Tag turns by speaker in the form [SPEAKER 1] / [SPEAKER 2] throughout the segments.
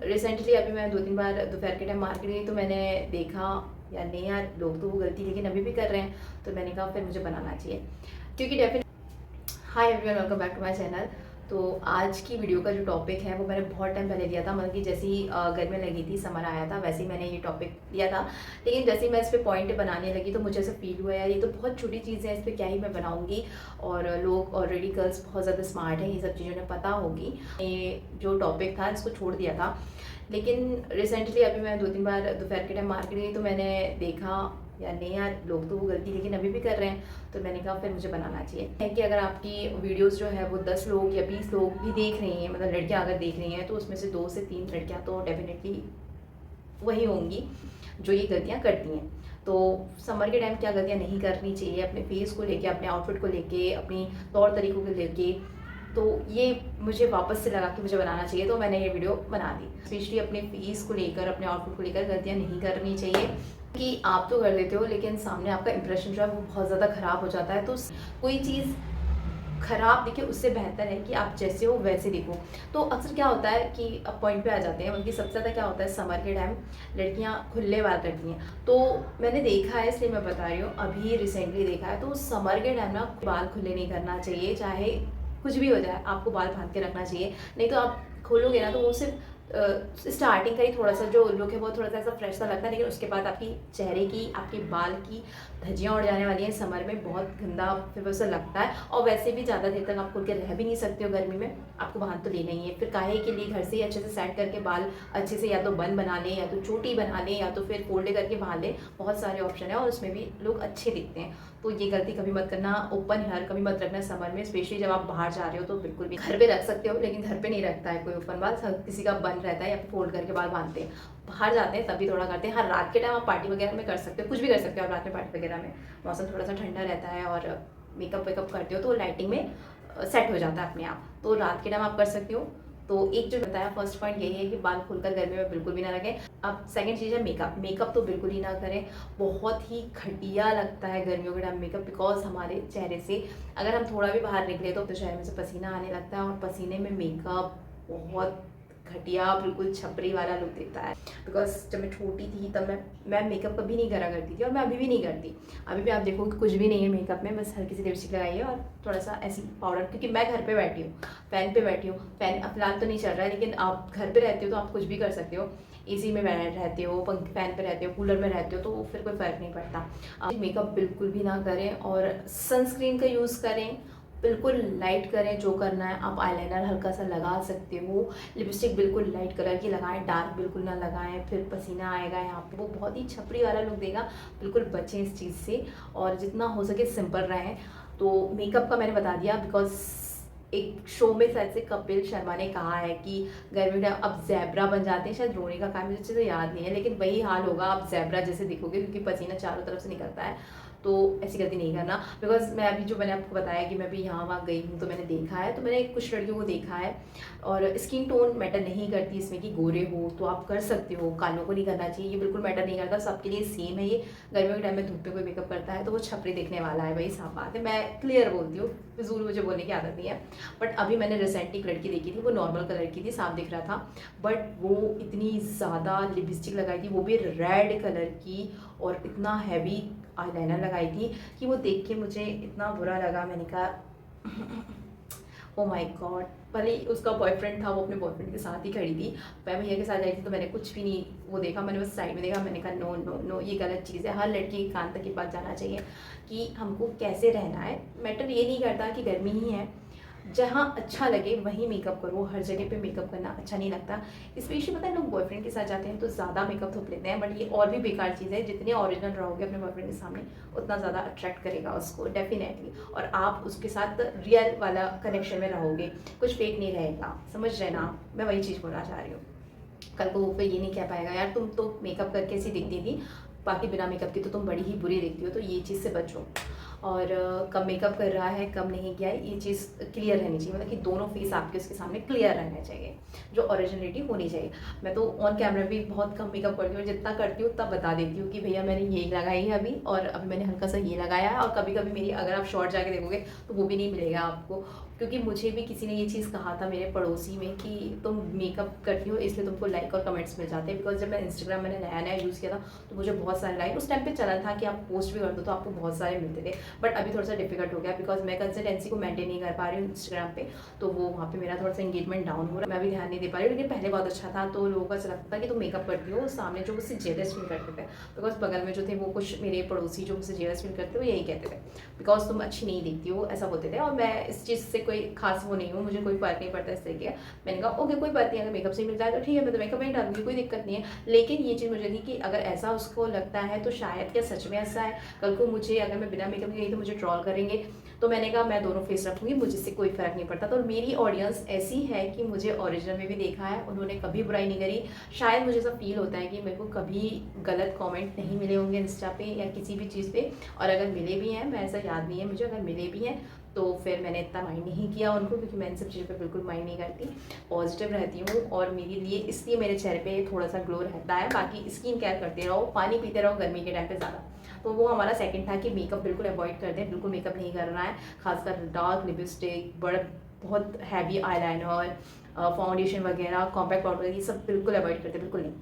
[SPEAKER 1] Recently अभी मैं 2-3 बार दोपहर के टाइम मार्केट गई तो मैंने देखा यार नहीं यार, लोग तो वो गलती लेकिन अभी भी कर रहे हैं, तो मैंने कहा फिर मुझे बनाना चाहिए क्योंकि definite. Hi everyone, welcome back to my channel. तो आज की वीडियो का जो टॉपिक है वो मैंने बहुत टाइम पहले लिया था, मतलब कि जैसे ही गर्मी लगी थी, समर आया था, वैसे ही मैंने ये टॉपिक लिया था। लेकिन जैसे ही मैं इस पर पॉइंट बनाने लगी तो मुझे ऐसा फील हुआ यार ये तो बहुत छोटी चीज़ें हैं, इस पर क्या ही मैं बनाऊंगी। और लोग ऑलरेडी गर्ल्स बहुत ज़्यादा स्मार्ट हैं, ये सब चीज़ों ने पता होगी। ये जो टॉपिक था इसको छोड़ दिया था। लेकिन रिसेंटली अभी मैं 2-3 बार दोपहर के टाइम मार्केट गई तो मैंने देखा यार नहीं यार, लोग तो वो गलती लेकिन अभी भी कर रहे हैं, तो मैंने कहा फिर मुझे बनाना चाहिए। है कि अगर आपकी वीडियोस जो है वो 10 लोग या 20 लोग भी देख रही हैं, मतलब लड़कियां अगर देख रही हैं, तो उसमें से 2 से 3 लड़कियां तो डेफिनेटली वही होंगी जो ये गलतियां करती हैं। तो समर के टाइम क्या गलतियां नहीं करनी चाहिए अपने फेस को लेके, अपने आउटफिट को लेके, अपनी तौर तरीकों को लेके। तो ये मुझे वापस से लगा कि मुझे बनाना चाहिए, तो मैंने ये वीडियो बना दी। स्पेशली अपने फेस को लेकर, अपने आउटफिट को लेकर गलतियां नहीं करनी चाहिए कि आप तो कर देते हो लेकिन सामने आपका इंप्रेशन जो है वो बहुत ज़्यादा ख़राब हो जाता है। तो कोई चीज़ खराब दिखे उससे बेहतर है कि आप जैसे हो वैसे दिखो। तो अक्सर क्या होता है कि अब पॉइंट पे आ जाते हैं, उनकी सबसे ज़्यादा क्या होता है समर के टाइम लड़कियां खुले बाल करती हैं। तो मैंने देखा है इसलिए मैं बता रही हूँ, अभी रिसेंटली देखा है। तो समर के टाइम ना बाल खुले नहीं करना चाहिए, चाहे कुछ भी हो जाए, आपको बाल बांध के रखना चाहिए। नहीं तो आप खोलोगे ना तो वो सिर्फ स्टार्टिंग का ही थोड़ा सा जो लुक है वो थोड़ा सा ऐसा फ्रेश सा लगता है, लेकिन उसके बाद आपकी चेहरे की, आपके बाल की धज्जियाँ उड़ जाने वाली हैं समर में, बहुत गंदा फिर वैसा लगता है। और वैसे भी ज़्यादा देर तक आप खुल के रह भी नहीं सकते हो गर्मी में, आपको बांध तो लेना ही है। फिर काहे के लिए घर से ही अच्छे से सेट करके बाल अच्छे से या तो बन बना लें, या तो चोटी बना लें, या तो फिर फोल्ड करके बांध लें। बहुत सारे ऑप्शन है और उसमें भी लोग अच्छे दिखते हैं। तो ये गलती कभी मत करना, ओपन हेयर कभी मत रखना समर में, स्पेशली जब आप बाहर जा रहे हो। तो बिल्कुल भी घर पे रख सकते हो लेकिन घर पे नहीं रखता है कोई ओपन बाल, किसी का बन रहता है या फिर फोल्ड करके बाल बांधते हैं। बाहर जाते हैं तभी थोड़ा करते हैं। हर रात के टाइम आप पार्टी वगैरह में कर सकते हो, कुछ भी कर सकते हो आप रात में पार्टी वगैरह में, मौसम थोड़ा सा ठंडा रहता है और मेकअप वेकअप करते हो तो लाइटिंग में सेट हो जाता है अपने आप। तो रात के टाइम आप कर सकते हो। तो एक जो बताया फर्स्ट पॉइंट यही है कि बाल खुलकर गर्मी में बिल्कुल भी ना रखें। अब सेकंड चीज़ है मेकअप। मेकअप तो बिल्कुल ही ना करें, बहुत ही घटिया लगता है गर्मियों के टाइम मेकअप, बिकॉज हमारे चेहरे से अगर हम थोड़ा भी बाहर निकले तो चेहरे में से पसीना आने लगता है, और पसीने में मेकअप बहुत घटिया, बिल्कुल छपरी वाला लुक देता है। बिकॉज जब मैं छोटी थी तब मैं मेकअप कभी नहीं करा करती थी, और मैं अभी भी नहीं करती। अभी भी आप देखो कि कुछ भी नहीं है मेकअप में, बस हल्की सी लिपस्टिक लगाई है और थोड़ा सा ऐसी पाउडर, क्योंकि मैं घर पे बैठी हूँ, फैन पे बैठी हूँ। फैन फिलहाल तो नहीं चल रहा है, लेकिन आप घर पे रहते हो तो आप कुछ भी कर सकते हो। एसी में रहते हो, फैन पे रहते हो, कूलर में रहते हो, तो फिर कोई फ़र्क नहीं पड़ता। आप मेकअप बिल्कुल भी ना करें और सनस्क्रीन का यूज़ करें, बिल्कुल लाइट करें। जो करना है आप आईलाइनर हल्का सा लगा सकते हो, लिपस्टिक बिल्कुल लाइट कलर की लगाएं, डार्क बिल्कुल ना लगाएं, फिर पसीना आएगा यहाँ पे, वो बहुत ही छपरी वाला लुक देगा। बिल्कुल बचें इस चीज़ से और जितना हो सके सिंपल रहें। तो मेकअप का मैंने बता दिया, बिकॉज एक शो में शायद से कपिल शर्मा ने कहा है कि गर्मी में अब जैबरा बन जाते हैं, शायद रोने का काम मुझे अच्छे से याद नहीं है, लेकिन वही हाल होगा, आप जैबरा जैसे दिखोगे क्योंकि पसीना चारों तरफ से निकलता है। तो ऐसी गलती नहीं करना। बिकॉज मैं अभी जो मैंने आपको बताया कि मैं भी यहाँ वहाँ गई हूँ तो मैंने देखा है, तो मैंने कुछ लड़कियों को देखा है। और स्किन टोन मैटर नहीं करती इसमें कि गोरे हो तो आप कर सकते हो, कालों को नहीं करना चाहिए, ये बिल्कुल मैटर नहीं करता, सबके लिए सेम है ये। गर्मियों के टाइम में धूप पे कोई मेकअप करता है तो वो छपरी दिखने वाला है, वही साफ बात है। मैं क्लियर बोलती हूँ, फिजूल मुझे बोलने की आदत नहीं है। बट अभी मैंने रिसेंटली एक लड़की देखी थी, वो नॉर्मल कलर की थी, साफ दिख रहा था, बट वो इतनी ज़्यादा लिपस्टिक लगाई थी, वो भी रेड कलर की, और इतना हैवी आईलाइनर लगाई थी कि वो देख के मुझे इतना बुरा लगा। मैंने कहा ओ माय गॉड। भले ही उसका बॉयफ्रेंड था, वो अपने बॉयफ्रेंड के साथ ही खड़ी थी, मैं भैया के साथ आई थी, तो मैंने कुछ भी नहीं वो देखा, मैंने बस साइड में देखा। मैंने कहा नो नो नो, ये गलत चीज़ है। हर लड़की के कान तक ये बात जाना चाहिए कि हमको कैसे रहना है। मैटर ये नहीं करता कि गर्मी ही है, जहाँ अच्छा लगे वहीं मेकअप करो, हर जगह पे मेकअप करना अच्छा नहीं लगता। स्पेशली पता है लोग बॉयफ्रेंड के साथ जाते हैं तो ज़्यादा मेकअप थोप लेते हैं, बट ये और भी बेकार चीज़ है। जितने ओरिजिनल रहोगे अपने बॉयफ्रेंड के सामने उतना ज़्यादा अट्रैक्ट करेगा उसको डेफिनेटली, और आप उसके साथ रियल वाला कनेक्शन में रहोगे, कुछ फेक नहीं रहेगा। समझ रहे ना, मैं वही चीज़ बोलना चाह रही हूँ। कल को वो फिर ये नहीं कह पाएगा यार तुम तो मेकअप करके ऐसी दिखती थी, बाकी बिना मेकअप की तो तुम बड़ी ही बुरी दिखती हो। तो ये चीज़ से बचो। और कब मेकअप कर रहा है कब नहीं किया है, ये चीज़ क्लियर रहनी चाहिए, मतलब कि दोनों फेस आपके उसके सामने क्लियर रहना चाहिए, जो ओरिजिनलिटी होनी चाहिए। मैं तो ऑन कैमरा भी बहुत कम मेकअप करती हूँ, जितना करती हूँ तब बता देती हूँ कि भैया मैंने ये लगाई है अभी, और अभी मैंने हल्का सा ये लगाया है। और कभी कभी मेरी अगर आप शॉर्ट जाके देखोगे तो वो भी नहीं मिलेगा आपको, क्योंकि मुझे भी किसी ने ये चीज़ कहा था मेरे पड़ोसी में कि तुम मेकअप करती हो इसलिए तुमको लाइक और कमेंट्स मिल जाते हैं। बिकॉज जब मैं इंस्टाग्राम मैंने नया नया यूज़ किया था तो मुझे बहुत सारे लाइक उस टाइम पे चला था कि आप पोस्ट भी कर दो तो आपको बहुत सारे मिलते थे। बट अभी थोड़ा सा डिफिकल्ट हो गया बिकॉज मैं कंसिस्टेंसी को मेंटेन नहीं कर पा रही हूँ इंस्टाग्राम पे, तो वो वहाँ पे मेरा थोड़ा सा इंगेजमेंट डाउन हो रहा है, मैं भी ध्यान नहीं दे पा रही हूँ। लेकिन पहले बहुत अच्छा था, तो लोगों को ऐसा लगता था कि तुम मेकअप करती हो, सामने जो मुझसे जेलस फील करते थे बिकॉज बगल में जो थे वो कुछ मेरे पड़ोसी जो मुझसे जेलस फील करते थे वो यही कहते थे बिकॉज तुम अच्छी नहीं दिखती हो, ऐसा बोलते थे। और मैं इस चीज़ से कोई खास वो नहीं हूँ, मुझे कोई फर्क नहीं पड़ता इस तरीके का। मैंने कहा ओके कोई बात नहीं, अगर मेकअप से मिल जाए तो ठीक है, मैं तो मेकअप नहीं डालूंगी, कोई दिक्कत नहीं है। लेकिन ये चीज़ मुझे थी कि अगर ऐसा उसको लगता है तो शायद क्या सच में ऐसा है, कल को मुझे अगर मैं बिना मेकअप की गई तो मुझे ट्रॉल करेंगे। तो मैंने कहा मैं दोनों फेस रखूंगी, मुझसे कोई फ़र्क नहीं पड़ता। तो मेरी ऑडियंस ऐसी है कि मुझे ओरिजिनल में भी देखा है, उन्होंने कभी बुराई नहीं करी। शायद मुझे ऐसा फील होता है कि मेरे को कभी गलत कमेंट नहीं मिले होंगे इंस्टा पे या किसी भी चीज़ पे, और अगर मिले भी हैं, मैं ऐसा याद नहीं है मुझे, अगर मिले भी हैं तो फिर मैंने इतना माइंड नहीं किया उनको, क्योंकि मैं इन सब चीज़ों पे बिल्कुल माइंड नहीं करती, पॉजिटिव रहती हूँ। और मेरे लिए इसलिए मेरे चेहरे पे थोड़ा सा ग्लो रहता है। बाकी स्किन केयर करते रहो, पानी पीते रहो गर्मी के टाइम पे ज़्यादा। तो वो हमारा सेकंड था कि मेकअप बिल्कुल अवॉइड कर दें, बिल्कुल मेकअप नहीं करना है, खासकर डार्क लिपस्टिक, बड़ा बहुत हैवी आईलाइनर, फाउंडेशन वगैरह, कॉम्पैक्ट पाउडर, ये सब बिल्कुल अवॉइड करते, बिल्कुल नहीं।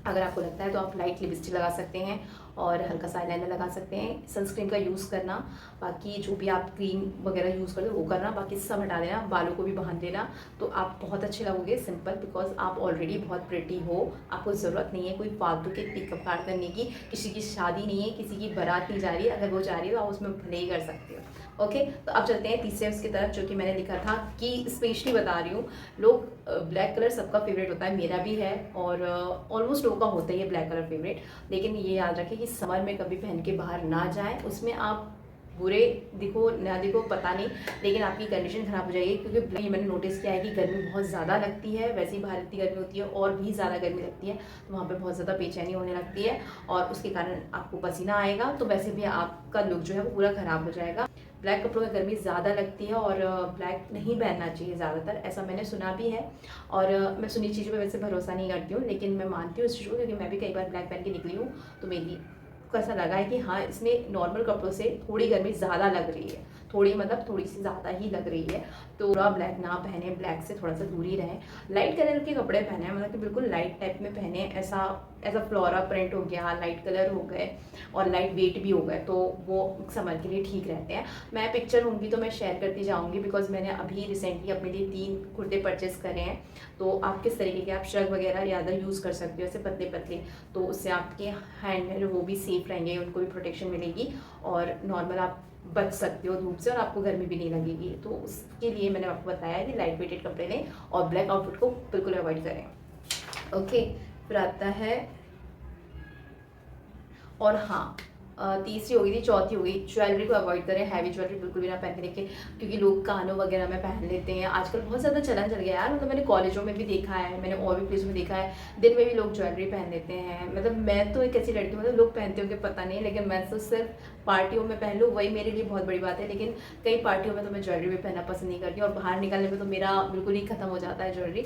[SPEAKER 1] अगर आपको लगता है तो आप लाइट लिपस्टिक लगा सकते हैं और हल्का सा आईलाइनर लगा सकते हैं, सनस्क्रीन का यूज़ करना, बाकी जो भी आप क्रीम वगैरह यूज़ करते हो वो करना, बाकी सब हटा देना, बालों को भी बांध देना, तो आप बहुत अच्छे लगोगे सिंपल। बिकॉज आप ऑलरेडी बहुत प्रिटी हो, आपको ज़रूरत नहीं है कोई फालतू के पिकअप कार्ड करने की, किसी की शादी नहीं है, किसी की बारात नहीं जा रही है, अगर वो जा रही है तो आप उसमें भले ही कर सकते हो। ओके, तो अब चलते हैं तीसरे उसकी तरफ, जो कि मैंने लिखा था कि स्पेशली बता रही हूँ, लोग ब्लैक कलर सबका फेवरेट होता है, मेरा भी है और ऑलमोस्ट लोगों का होता ही है ब्लैक कलर फेवरेट। लेकिन ये याद रखें कि समर में कभी पहन के बाहर ना जाएं, उसमें आप बुरे दिखो ना दिखो पता नहीं, लेकिन आपकी कंडीशन ख़राब हो जाएगी। क्योंकि ये मैंने नोटिस किया है कि गर्मी बहुत ज़्यादा लगती है, वैसे ही बाहर इतनी गर्मी होती है और भी ज़्यादा गर्मी लगती है, तो वहाँ पे बहुत ज़्यादा बेचैनी होने लगती है और उसके कारण आपको पसीना आएगा, तो वैसे भी आपका लुक जो है वो पूरा ख़राब हो जाएगा। ब्लैक कपड़ों में गर्मी ज़्यादा लगती है और ब्लैक नहीं पहनना चाहिए ज़्यादातर, ऐसा मैंने सुना भी है। और मैं सुनी चीज़ों पे वैसे भरोसा नहीं करती हूँ, लेकिन मैं मानती हूँ इस चीज़ को, क्योंकि मैं भी कई बार ब्लैक पहन के निकली हूँ, तो मेरी को ऐसा लगा है कि हाँ इसमें नॉर्मल कपड़ों से थोड़ी गर्मी ज़्यादा लग रही है, थोड़ी मतलब थोड़ी सी ज़्यादा ही लग रही है। तो पूरा ब्लैक ना पहने, ब्लैक से थोड़ा सा दूरी रहें, लाइट कलर के कपड़े पहने, मतलब कि बिल्कुल लाइट टाइप में पहने, ऐसा ऐसा फ्लोरा प्रिंट हो गया, लाइट कलर हो गए और लाइट वेट भी हो गए, तो वो समर के लिए ठीक रहते हैं। मैं पिक्चर होंगी तो मैं शेयर करती जाऊँगी, बिकॉज मैंने अभी रिसेंटली अपने लिए 3 कुर्ते परचेस करे हैं। तो आप किस तरीके के आप श्रग वगैरह ज़्यादा यूज़ कर सकते हो, ऐसे पतले पतले, तो उससे आपके हैंड है वो भी सेफ रहेंगे, उनको भी प्रोटेक्शन मिलेगी और नॉर्मल आप बच सकते हो धूप से और आपको गर्मी भी नहीं लगेगी। तो उसके लिए मैंने आपको बताया कि लाइट वेटेड कपड़े लें और ब्लैक आउटफिट को बिल्कुल अवॉइड करें। ओके, फिर आता है, और हाँ तीसरी हो गई थी, चौथी हो गई, ज्वेलरी को अवॉइड करें, हैवी ज्वेलरी बिल्कुल भी ना पहन के रखें, क्योंकि लोग कानों वगैरह में पहन लेते हैं। आजकल बहुत ज़्यादा चलन चल गया यार, मतलब मैंने कॉलेजों में भी देखा है, मैंने और भी प्लेस में देखा है, दिन में भी लोग ज्वेलरी पहन लेते हैं। मतलब मैं तो एक ऐसी लड़की हूँ, मतलब लोग पहनते होंगे पता नहीं, लेकिन मैं तो सिर्फ पार्टियों में पहन लूँ वही मेरे लिए बहुत बड़ी बात है। लेकिन कई पार्टियों में तो मैं ज्वेलरी भी पहनना पसंद नहीं करती और बाहर निकलने में तो मेरा बिल्कुल ही खत्म हो जाता है ज्वेलरी।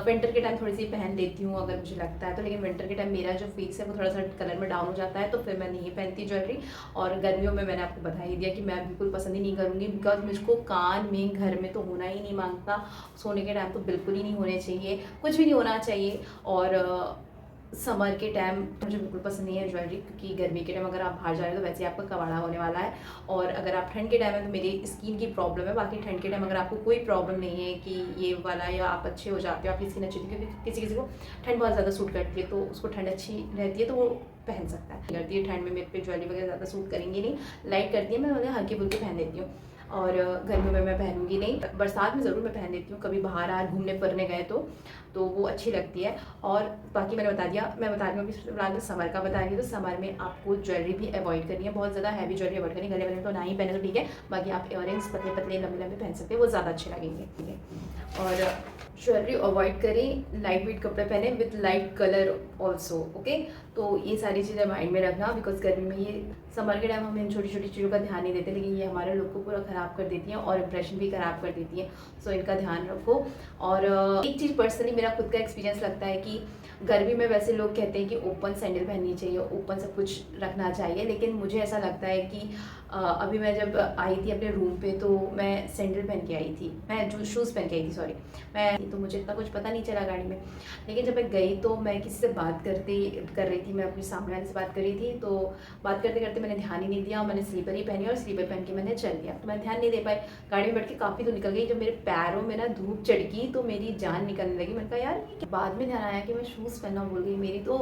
[SPEAKER 1] विंटर के टाइम थोड़ी सी पहन लेती हूँ अगर मुझे लगता है तो, लेकिन विंटर के टाइम मेरा जो फेस है वो थोड़ा सा कलर में डाउन हो जाता है, तो फिर मैं नहीं पहनती ज्वेलरी। और गर्मियों में मैंने आपको बता ही दिया कि मैं बिल्कुल पसंद ही नहीं करूँगी, बिकॉज मुझको कान में घर में तो होना ही नहीं मांगता, सोने के टाइम तो बिल्कुल ही नहीं होने चाहिए, कुछ भी नहीं होना चाहिए। और समर के टाइम मुझे बिल्कुल पसंद नहीं है ज्वेलरी, क्योंकि गर्मी के टाइम अगर आप बाहर जा रहे हो तो वैसे ही आपका कबाड़ा होने वाला है। और अगर आप ठंड के टाइम में, तो मेरी स्किन की प्रॉब्लम है, बाकी ठंड के टाइम अगर आपको कोई प्रॉब्लम नहीं है कि ये वाला या आप अच्छे हो जाते हो, आपकी स्किन अच्छी होती है, क्योंकि किसी किसी को ठंड बहुत ज़्यादा सूट करती है, तो उसको ठंड अच्छी रहती है तो वो पहन सकता है। करती है ठंड में मेरे पे ज्वेलरी वगैरह ज़्यादा सूट करेंगी नहीं, लाइट करती है, मैं उन्हें हल्की फुल्की पहन लेती हूँ। और गर्मियों में मैं पहनूंगी नहीं, बरसात में ज़रूर मैं पहन लेती हूँ, कभी बाहर घूमने फिरने गए तो वो अच्छी लगती है। और बाकी मैंने बता दिया, मैं बता रही हूँ अभी फिलहाल मैं समर का बता रही हूँ, तो समर में आपको ज्वेलरी भी अवॉइड करनी है, बहुत ज़्यादा हैवी ज्वेलरी अवॉइड करनी है। गले वाले में तो ना ही पहने तो ठीक है, बाकी आप इयररिंग्स पतले पतले लंबे लंबे पहन सकते हैं, वो ज़्यादा अच्छे लगेंगे, ठीक है। और ज्वेलरी अवॉइड करें, लाइट वेट कपड़े पहने with light colour also, okay. तो ये सारी चीज़ें माइंड में रखना, बिकॉज गर्मी में ये समर के टाइम हम इन छोटी छोटी चीज़ों का ध्यान नहीं देते, लेकिन ये हमारे लुक को पूरा ख़राब कर देती हैं और इंप्रेशन भी ख़राब कर देती हैं। सो इनका ध्यान रखो। और एक चीज़ पर्सनली मेरा खुद का एक्सपीरियंस लगता है कि गर्मी में वैसे लोग कहते हैं कि ओपन सैंडल पहननी चाहिए, ओपन सब कुछ रखना चाहिए, लेकिन मुझे ऐसा लगता है कि अभी मैं जब आई थी अपने रूम पे तो मैं सैंडल पहन के आई थी, मैं जो शूज़ पहन के आई थी, सॉरी मैं, तो मुझे इतना कुछ पता नहीं चला गाड़ी में। लेकिन जब मैं गई तो मैं किसी से बात कर रही थी, मैं अपने सामने वाले से बात कर रही थी, तो बात करते करते मैंने ध्यान ही नहीं दिया और मैंने स्लीपर ही पहनी और स्लीपर पहन के मैंने चल दिया, तो मैं ध्यान नहीं दे पाई। गाड़ी में बैठ के काफ़ी दूर निकल गई, जब मेरे पैरों में ना धूप चढ़ी तो मेरी जान निकलने लगी। मैंने कहा यार, बाद में ध्यान आया कि मैं शूज़ पहनना भूल गई, मेरी तो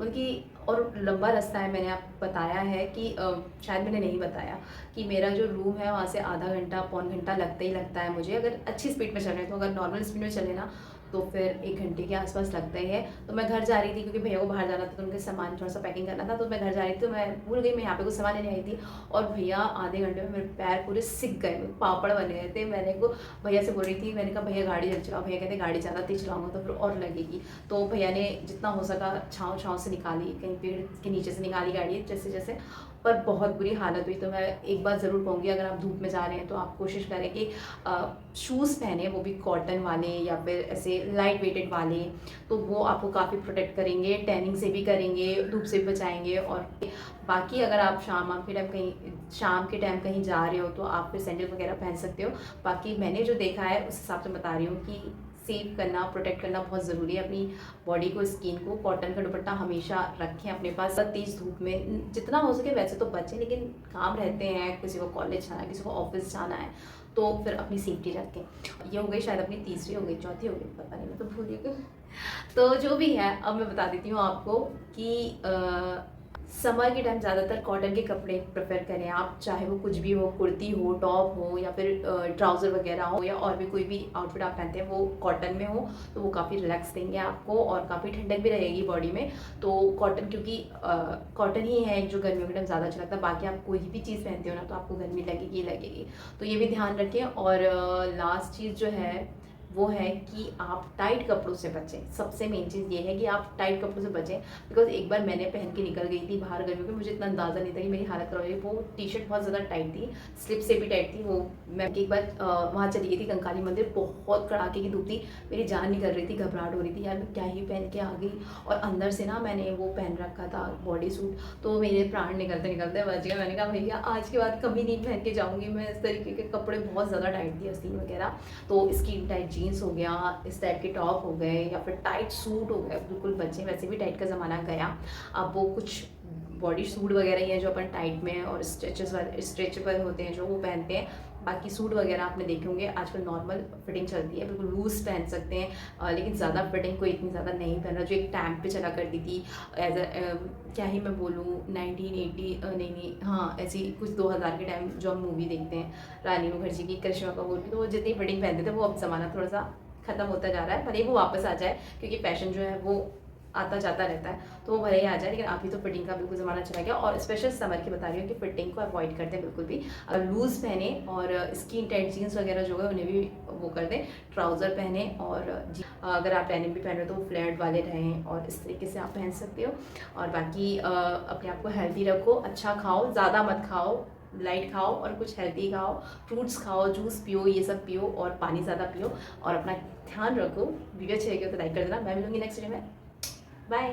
[SPEAKER 1] उनकी, और लंबा रास्ता है, मैंने आपको बताया है कि शायद मैंने नहीं बताया कि मेरा जो रूम है वहाँ से आधा घंटा पौन घंटा लगता ही लगता है मुझे, अगर अच्छी स्पीड में चल रहे हैं। तो अगर नॉर्मल स्पीड में चले ना तो फिर 1 घंटे के आसपास लगता ही है। तो मैं घर जा रही थी क्योंकि भैया को बाहर जाना था, तो उनके सामान थोड़ा सा पैकिंग करना था, तो मैं घर जा रही थी, तो मैं भूल गई मैं यहाँ पे कुछ सामान लेने आई थी, और भैया आधे घंटे में मेरे पैर पूरे सिक गए, पापड़ बन गए थे। मैंने को भैया से बोल रही थी, मैंने कहा भैया गाड़ी जल्दी चलाओ, भैया कहते गाड़ी ज़्यादा तेज चलाऊंगा तो फिर और लगेगी। तो भैया ने जितना हो सका छाँव से निकाली, कहीं पेड़ के नीचे से निकाली गाड़ी जैसे जैसे, पर बहुत बुरी हालत हुई। तो मैं एक बात ज़रूर कहूँगी, अगर आप धूप में जा रहे हैं तो आप कोशिश करें कि शूज़ पहने, वो भी कॉटन वाले या फिर ऐसे लाइट वेटेड वाले, तो वो आपको काफ़ी प्रोटेक्ट करेंगे, टैनिंग से भी करेंगे, धूप से भी बचाएंगे। और बाकी अगर आप शाम के टाइम कहीं जा रहे हो तो आप फिर सैंडल वगैरह पहन सकते हो। बाकी मैंने जो देखा है उस हिसाब से बता रही हूँ कि सेव करना, प्रोटेक्ट करना बहुत ज़रूरी है अपनी बॉडी को, स्किन को। कॉटन का दुपट्टा हमेशा रखें अपने पास। तेज़ धूप में जितना हो सके वैसे तो बचें, लेकिन काम रहते हैं, किसी को कॉलेज जाना है, किसी को ऑफिस जाना है, तो फिर अपनी सेफ्टी रखें। ये हो गई शायद अपनी तीसरी, हो गई चौथी, हो गई पता नहीं, मैं तो भूल गई। तो जो भी है अब मैं बता देती हूँ आपको कि समर के टाइम ज़्यादातर कॉटन के कपड़े प्रेफर करें आप, चाहे वो कुछ भी हो, कुर्ती हो, टॉप हो, या फिर ट्राउज़र वगैरह हो, या और भी कोई भी आउटफिट आप पहनते हैं वो कॉटन में हो, तो वो काफ़ी रिलैक्स देंगे आपको और काफ़ी ठंडक भी रहेगी बॉडी में। तो कॉटन, क्योंकि कॉटन ही है जो गर्मियों के टाइम ज़्यादा अच्छा लगता है। बाकी आप कोई भी चीज़ पहनते हो ना तो आपको गर्मी लगेगी लगेगी, तो ये भी ध्यान रखें। और लास्ट चीज़ जो है वो है कि आप टाइट कपड़ों से बचें। सबसे मेन चीज़ ये है कि आप टाइट कपड़ों से बचें, बिकॉज एक बार मैंने पहन के निकल गई थी बाहर गर्मियों में, मुझे इतना अंदाज़ा नहीं था कि मेरी हालत खराब हुई। वो टी शर्ट बहुत ज़्यादा टाइट थी, स्लिप से भी टाइट थी। वो मैं एक बार वहाँ चली गई थी कंकाली मंदिर, बहुत कड़ाके की धूप थी, मेरी जान निकल रही थी, घबराहट हो रही थी यार मैं क्या ही पहन के आ गई। और अंदर से ना मैंने वो पहन रखा था बॉडी सूट, तो मेरे प्राण निकलते निकलते बच गए। मैंने कहा भैया आज के बाद कभी नहीं पहन के जाऊँगी मैं इस तरीके के कपड़े, बहुत ज़्यादा टाइट थी आस्तीन वगैरह। तो स्किन टाइट जीन्स हो गया, इस टाइप के टॉप हो गए, या फिर टाइट सूट हो गए, बिल्कुल बच्चे, वैसे भी टाइट का ज़माना गया। अब वो कुछ बॉडी सूट वगैरह ही है जो अपन टाइट में और स्ट्रेचेबल होते हैं जो वो पहनते हैं। बाकी सूट वगैरह आपने देखे होंगे आजकल नॉर्मल फिटिंग चलती है, बिल्कुल लूज़ पहन सकते हैं, लेकिन ज़्यादा फिटिंग कोई इतनी ज़्यादा नहीं पहन रहा, जो एक टाइम पे चला करती थी एज क्या ही मैं बोलूँ 1980 नहीं हाँ ऐसी कुछ 2000 के टाइम जो हम मूवी देखते हैं रानी मुखर्जी की, करिश्मा कपूर की, तो वो जितनी फिटिंग पहनते थे वो अब ज़माना थोड़ा सा ख़त्म होता जा रहा है। भले ही वो वापस आ जाए, क्योंकि फैशन जो है वो आता जाता रहता है, तो वो भले ही आ जाए, लेकिन अभी तो फिटिंग का बिल्कुल ज़माना चला गया। और स्पेशल समर की बता रही हूँ कि फिटिंग को अवॉइड कर दें बिल्कुल भी, अगर लूज़ पहने, और स्किन टाइट जीन्स वगैरह जो है उन्हें भी वो कर दें, ट्राउज़र पहने, और अगर आप डेनिम भी पहन रहे हो तो वो फ्लैट वाले रहें, और इस तरीके से आप पहन सकते हो। और बाकी अपने आप को हेल्दी रखो, अच्छा खाओ, ज़्यादा मत खाओ, लाइट खाओ और कुछ हेल्दी खाओ, फ्रूट्स खाओ, जूस पियो, ये सब पियो, और पानी ज़्यादा पियो, और अपना ध्यान रखो। वीडियो अच्छी लगी हो तो लाइक कर देना। मैं मिलूंगी नेक्स्ट वीडियो में, बाय।